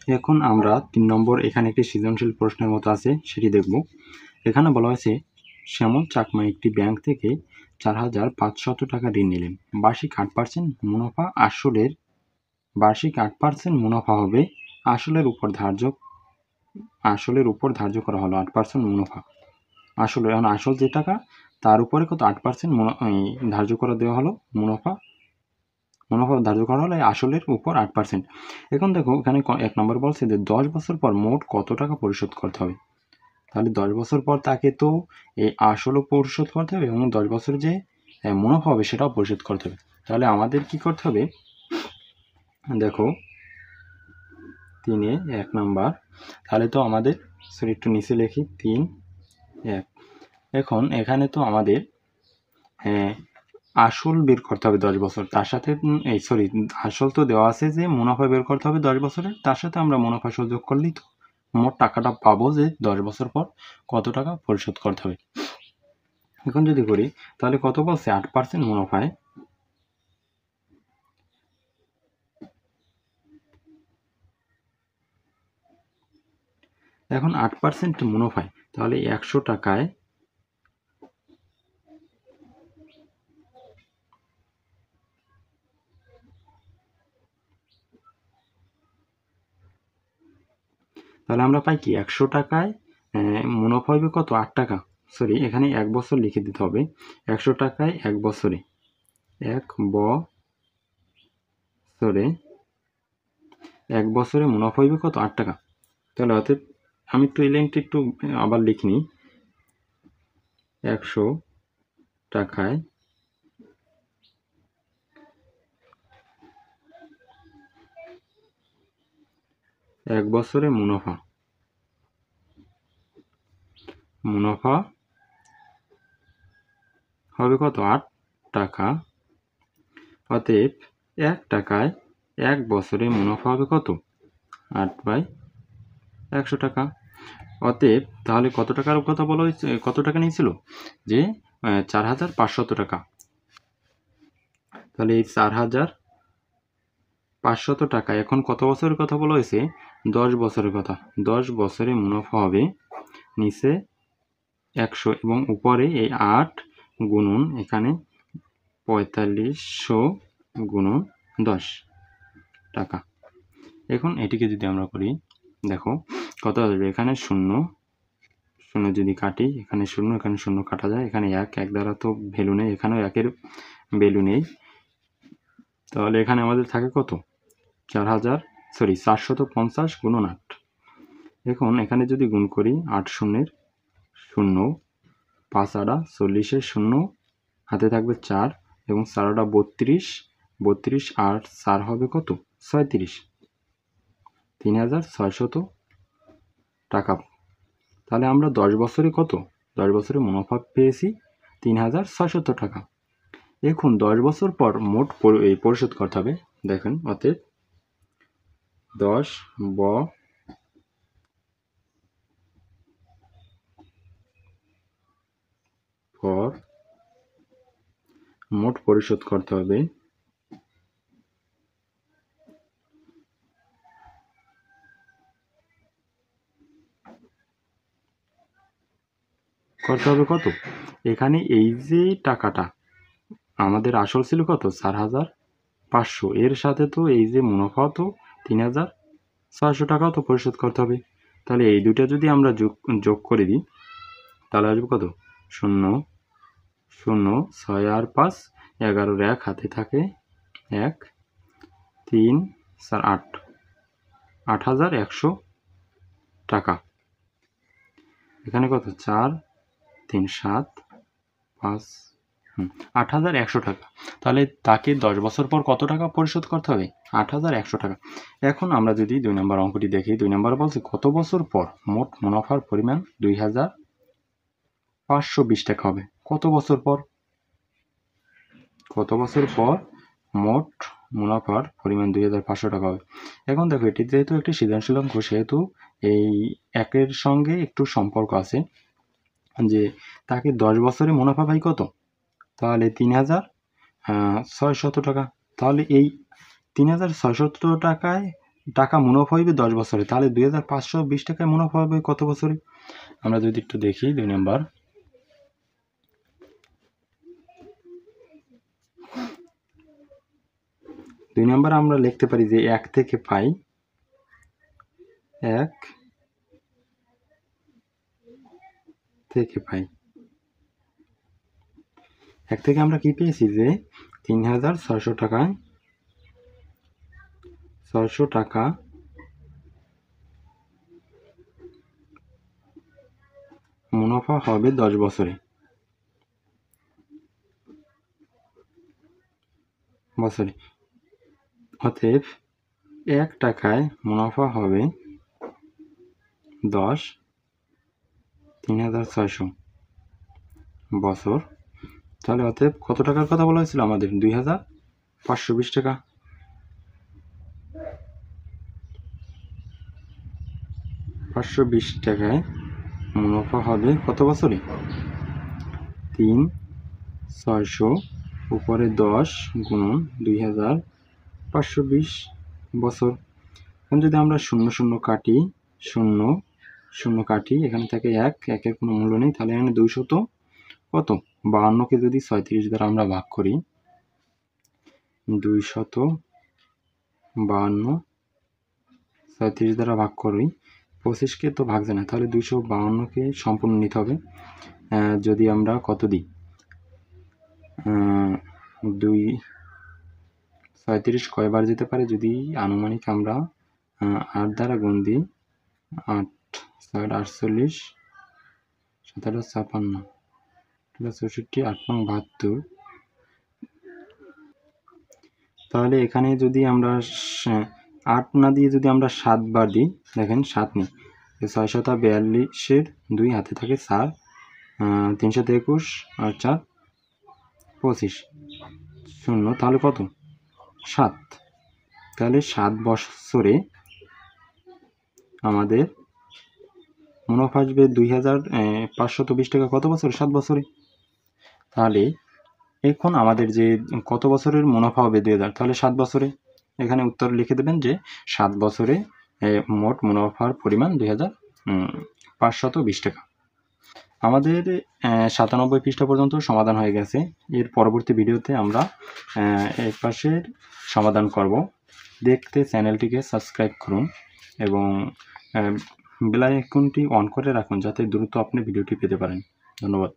এখন আমরা 3 নম্বর এখানে একটি সৃজনশীল প্রশ্নের মতো আছে সেটি দেখব। এখানে বলা হয়েছে শ্যামল চাকমা একটি ব্যাংক থেকে 4,500 টাকা ঋণ নিলেন। বার্ষিক 8% মুনাফা মুনাফা হবে আসলের উপর ধার্য করা হলো 8% মুনাফা। এখন আসল যে টাকা তার উপরে কত 8% ধার্য করে দেওয়া হলো মুনাফা ধার্য করা হলো আসলের উপর 8%। এখন দেখো এখানে 1 নম্বর বলছে যে 10 বছর পর মোট কত টাকা পরিশোধ করতে হবে। তাহলে 10 বছর পর তাকে তো এই আসলও পরিশোধ করতে হবে এবং 10 বছর যে মুনাফা হবে সেটাও পরিশোধ করতে হবে। তাহলে আমাদের কি করতে হবে, দেখো 1 নাম্বার, তাহলে তো আমাদের একটু নিচে লিখি 3 1। এখন এখানে তো আমাদের আসল বের করতে হবে 10 বছর, তার সাথে আসল তো দেওয়া আছে যে মুনাফা বের করতে হবে 10 বছরের, তার সাথে আমরা মুনাফা যোগ করলেই তো মোট টাকাটা পাবো যে 10 বছর পর কত টাকা পরিশোধ করতে হবে। এখন যদি করি তাহলে কত বলছে 8% মুনাফায়, এখন 8% মুনাফায় তাহলে 100 টাকায় তাহলে আমরা পাই কি 100 টাকায় মুনাফা হবে কত 8 টাকা, এখানে 1 বছর লিখে দিতে হবে। 100 টাকায় 1 বছরে মুনাফা হইবে কত 8 টাকা। তাহলে অতএব আমি একটু এই লাইনটা একটু আবার লিখে নিই। 100 টাকায় 1 বছরে মুনাফা হবে কত 8 টাকা। অতএব 1 টাকায় 1 বছরে মুনাফা হবে কত 8/100 টাকা। অতএব তাহলে কত টাকার কথা বলা হয়েছে, কত টাকা নিয়েছিল যে 4,500 টাকা। তাহলে এই 4,500 টাকা এখন কত বছরের কথা বলা হয়েছে 10 বছরের কথা। 10 বছরে মুনাফা হবে নিচে 100 এবং উপরে এই 8 গুণন এখানে 4500 গুণন 10 টাকা। এখন এটিকে যদি আমরা করি দেখো কত আসবে, এখানে 0 যদি কাটি, এখানে 0 কাটা যায়, এখানে 1 দ্বারা তো ভ্যালু নেই, এখানেও 1-এর ভ্যালু নেই। তাহলে এখানে আমাদের থাকে কত 450 গুণন 8। এখন এখানে যদি গুণ করি 8 শূন্যের 0, 5 আড়া 40-এর 0, হাতে থাকবে 4 এবং 4 আড়া 32 আর 4 হবে কত 36, 3,600 টাকা। তাহলে আমরা 10 বছরে মুনাফা পেয়েছি 3,600 টাকা। এখন 10 বছর পর মোট পরিশোধ করতে হবে। দেখেন অতএব 10 পর মোট পরিশোধ করতে হবে কত, এখানে এই যে টাকাটা আমাদের আসল ছিল কত 4,500, এর সাথে তো এই যে মুনাফা তো 3,600 টাকাও তো পরিশোধ করতে হবে। তাহলে এই দুইটা যদি আমরা যোগ করে দিই তাহলে আসবে কত 0 0 6 আর 5 11-এর 1 হাতে থাকে 1, 3 4 8, 8,100 টাকা। এখানে কত 4 3 7 5 8,100 টাকা। তাহলে তাকে 10 বছর পর কত টাকা পরিশোধ করতে হবে 8,100 টাকা। এখন আমরা যদি 2 নম্বর অঙ্কটি দেখি, 2 নম্বর বলছে কত বছর পর মোট মুনাফার পরিমাণ 2,520 টাকা হবে। কত বছর পর মোট মুনাফার পরিমাণ 2,500 টাকা হবে। এখন দেখো এটি যেহেতু একটি সৃজনশীল অঙ্ক সেহেতু এই একের সঙ্গে একটু সম্পর্ক আছে যে তাকে 10 বছরে মুনাফা পাই কত, তাহলে 3,600 টাকা। তাহলে এই 3,600 টাকায় টাকা মুনাফা হইবে 10 বছরে, তাহলে 2520 টাকায় মুনাফা হবে কত বছরে? আমরা যদি একটু দেখি 2 নাম্বার, আমরা লিখতে পারি যে 1 থেকে পাই, 1 থেকে আমরা কি পেয়েছি যে 3600 টাকায় 600 টাকা মুনাফা হবে 10 বছরে। অতএব 1 টাকায় মুনাফা হবে 10, 3600 বছর। তাহলে অতএব কত টাকার কথা বলা হয়েছিল আমাদের? 2520 টাকা। টাকায় মুনাফা হবে কত বছরে? 3600 উপরে 10 গুণন 2520 বছর। এখন যদি আমরা 00 কাটি, 0 কাটি, এখানে থাকে 1, 1-এর কোনো মূল্য নেই, তাহলে এখানে 200 কত? 52কে যদি 36 দ্বারা আমরা ভাগ করি, 252 36 দ্বারা ভাগ করি, 25কে তো ভাগ যায় না, তাহলে 252কে সম্পূর্ণ নিতে হবে। যদি আমরা কত দিই, 36 কয়বার যেতে পারে যদি আনুমানিক আমরা 8 দ্বারা গুণ দিই, 8 6 48 7 56 64 8 72। তাহলে এখানে যদি আমরা 8 না দিয়ে যদি আমরা 7 বার দিই, দেখেন 7 নেই, 642-এর 2 হাতে থাকে 4, 321 আর 4 25, 0, তাহলে কত? 7। তাহলে 7 বছরে আমাদের মুনাফা আসবে 2520 টাকা। কত বছরে? 7 বছরে। তাহলে এখন আমাদের যে কত বছরের মুনাফা হবে 2000, তাহলে 7 বছরে। এখানে উত্তর লিখে দেবেন যে 7 বছরে মোট মুনাফার পরিমাণ 2520 টাকা। আমাদের 97 পৃষ্ঠা পর্যন্ত সমাধান হয়ে গেছে। এর পরবর্তী ভিডিওতে আমরা এর পাশের সমাধান করব। দেখতে চ্যানেলটিকে সাবস্ক্রাইব করুন এবং বেল আইকনটি অন করে রাখুন যাতে দ্রুত আপনি ভিডিওটি পেতে পারেন। ধন্যবাদ।